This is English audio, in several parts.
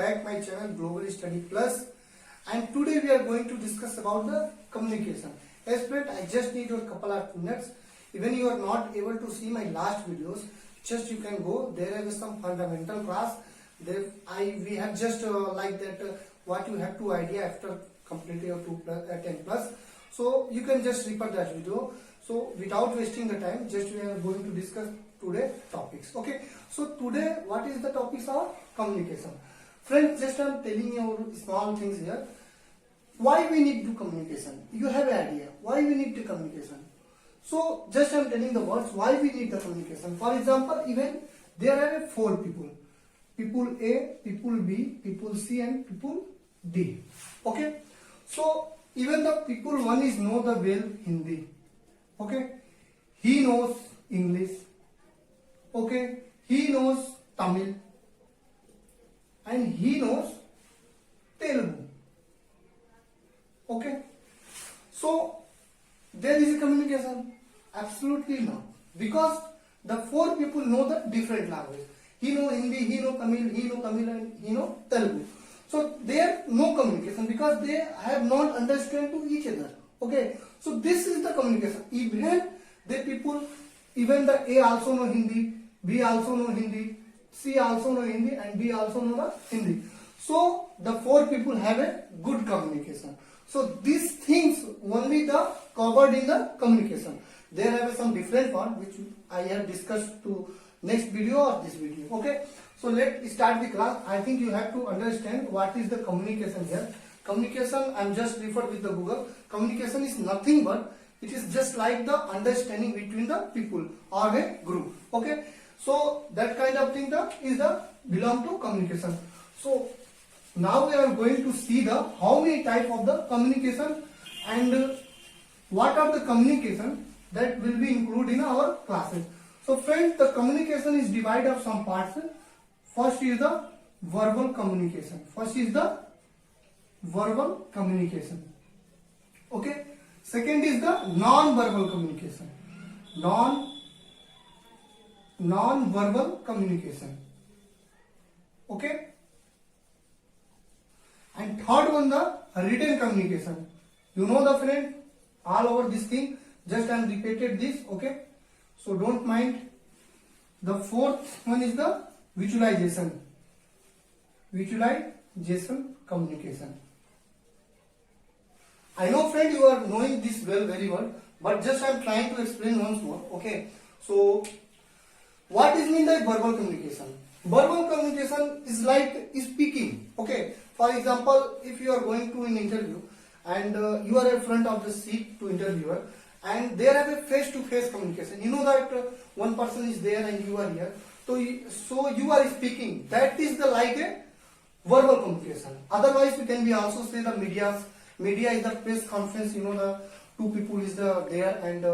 back my channel Global Study Plus, and today we are going to discuss about the communication. As friend, I just need your couple of minutes. Even you are not able to see my last videos, just you can go. There is some fundamental class. We have just like that what you have to idea after completing your 10 plus. So you can just refer that video. So without wasting the time, just we are going to discuss today topics. Okay. So today what is the topics of communication? Friends, just I am telling you small things here. Why we need to communication? You have an idea why we need to communication. So just I am telling the words why we need the communication. For example, even there are 4 people. People A, people B, people C and people D. Okay. So even the people one is know the well Hindi. Okay. He knows English. Okay. He knows Tamil. And he knows Telugu. Okay. So there is a communication? Absolutely not. Because the 4 people know the different language. He know Hindi, he know Tamil and he know Telugu. So there no communication because they have not understand to each other. Okay. So this is the communication. Even the A also know Hindi, B also know Hindi, C also know Hindi and D also know the Hindi. So the 4 people have a good communication. So these things only the covered in the communication. There have some different part which I have discussed to next video or this video. Okay. So let's start the class. I think you have to understand what is the communication here. Communication, I am just referred with the Google. Communication is nothing but it is just like the understanding between the people or a group. Okay. So that kind of thing belong to communication. So now we are going to see the how many type of the communication and what are the communication that will be included in our classes. So friends, the communication is divided of some parts. First is the verbal communication. Okay. Second is the non-verbal communication. Non-verbal communication. Okay. And third one, the written communication. You know the friend, all over this thing, just I am repeated this, okay. So don't mind. The fourth one is the visualization communication. I know friend you are knowing this very well, but just I am trying to explain once more, okay. So what is mean by verbal communication? Verbal communication is like speaking, okay. For example, if you are going to an interview and you are in front of the seat to interviewer and there have a face-to-face communication. You know that one person is there and you are here. So you are speaking. That is like a verbal communication. Otherwise, we can be also say the media is the press conference. You know the 2 people is there and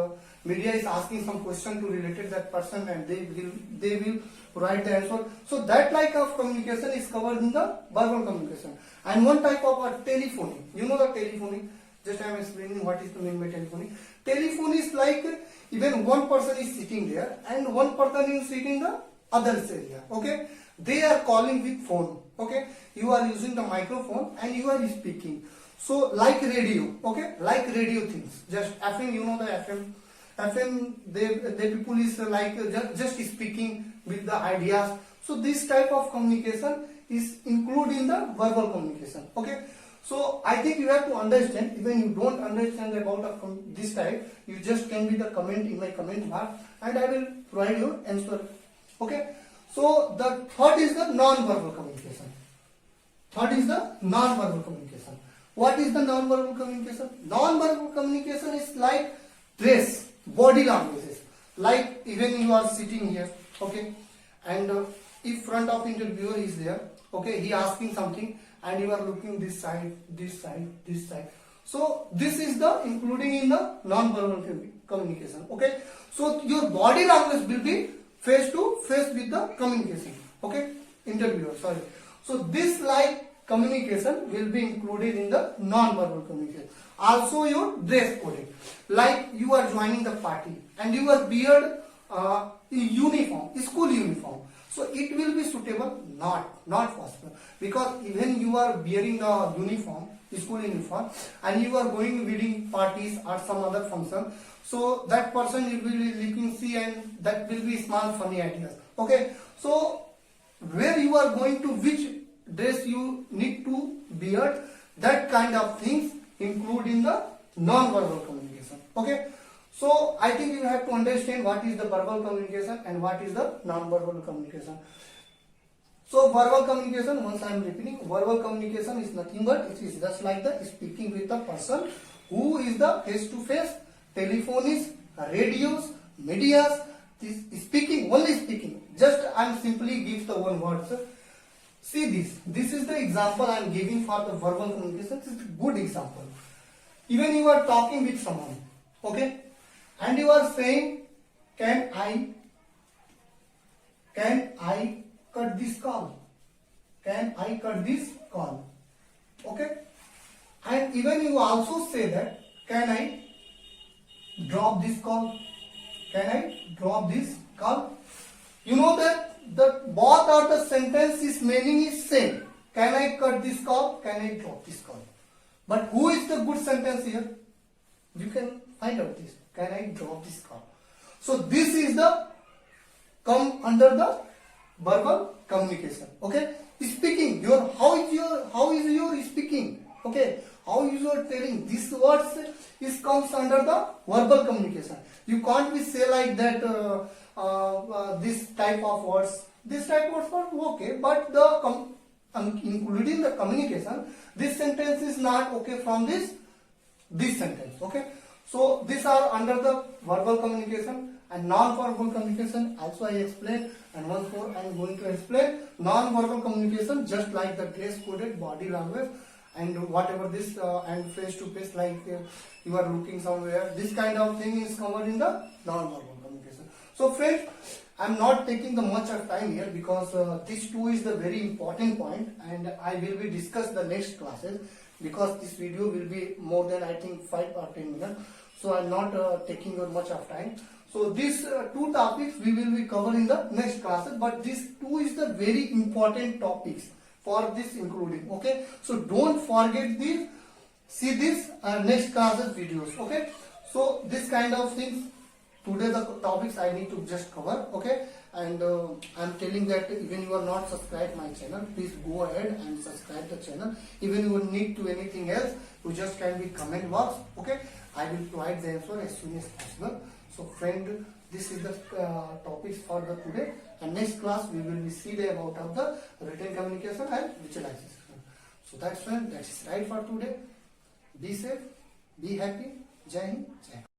media is asking some question to related that person and they will write the answer. So that like of communication is covered in the verbal communication. And one type of telephony. You know the telephony. Just I am explaining what is the mean by telephony. Telephone is like even one person is sitting there and one person is sitting the other area. Okay. They are calling with phone. Okay. You are using the microphone and you are speaking. So like radio. Okay. Like radio things. Just FM. You know the FM. FM. The people is like just speaking with the ideas. So this type of communication is included in the verbal communication. Okay. So I think you have to understand. Even you don't understand about this type, you just can be the comment in my comment box and I will provide your answer. Okay. So the third is the non-verbal communication. What is the non-verbal communication? Non-verbal communication is like dress, body languages. Like even you are sitting here, okay, and if front of interviewer is there, okay, he asking something and you are looking this side. So this is the including in the non-verbal communication. Okay. So your body language will be face to face with the communication. Okay. Interviewer, sorry. So this like communication will be included in the non-verbal communication. Also your dress coding. Like you are joining the party and you are wear uniform, school uniform. So it will be suitable? Not possible. Because even you are wearing the uniform, school uniform, and you are going wedding parties or some other function, so that person will be looking see, and that will be small funny ideas. Okay, so where you are going to, which dress you need to wear, that kind of things include in the non-verbal communication. Okay, so I think you have to understand what is the verbal communication and what is the non-verbal communication. So verbal communication, once I am repeating, verbal communication is nothing but it is just like the speaking with a person who is the face-to-face, telephonists, radios, medias, this speaking, only speaking. Just I am simply give the one word. Sir. See this. This is the example I am giving for the verbal communication. This is a good example. Even you are talking with someone, okay, and you are saying, can I cut this call? Can I cut this call? Okay, and even you also say that, can I drop this call? Can I drop this call? You know that the both of the sentences meaning is same. Can I cut this call? Can I drop this call? But who is the good sentence here? You can find out this. Can I drop this call? So this is the come under the verbal communication. Okay, speaking. How is your speaking? Okay, how is your telling? This words is comes under the verbal communication. You can't be say like that. This type of words. This type of words are okay, but the including the communication, this sentence is not okay from this sentence. Okay, so these are under the verbal communication and non-verbal communication. Also I explained, and once more I am going to explain non-verbal communication, just like the dress coded body language and whatever this and face to face, like you are looking somewhere. This kind of thing is covered in the non-verbal communication. So friends, I am not taking the much of time here because this too is the very important point, and I will be discuss the next classes because this video will be more than I think 5 or 10 minutes. So I am not taking much of time. So these two topics we will be covering in the next classes, but this two is the very important topics for this including. Okay, so don't forget this. See this next classes videos. Okay, so this kind of things. Today the topics I need to just cover, okay, and I am telling that even you are not subscribed my channel, please go ahead and subscribe the channel. Even you need to anything else, you just can be comment box, okay, I will provide the answer as soon as possible. So friend, this is the topics for the today, and next class we will be see the about of the written communication and visualization. So that's friend, that is right for today. Be safe, be happy. Jai Hind, Jai Bharat.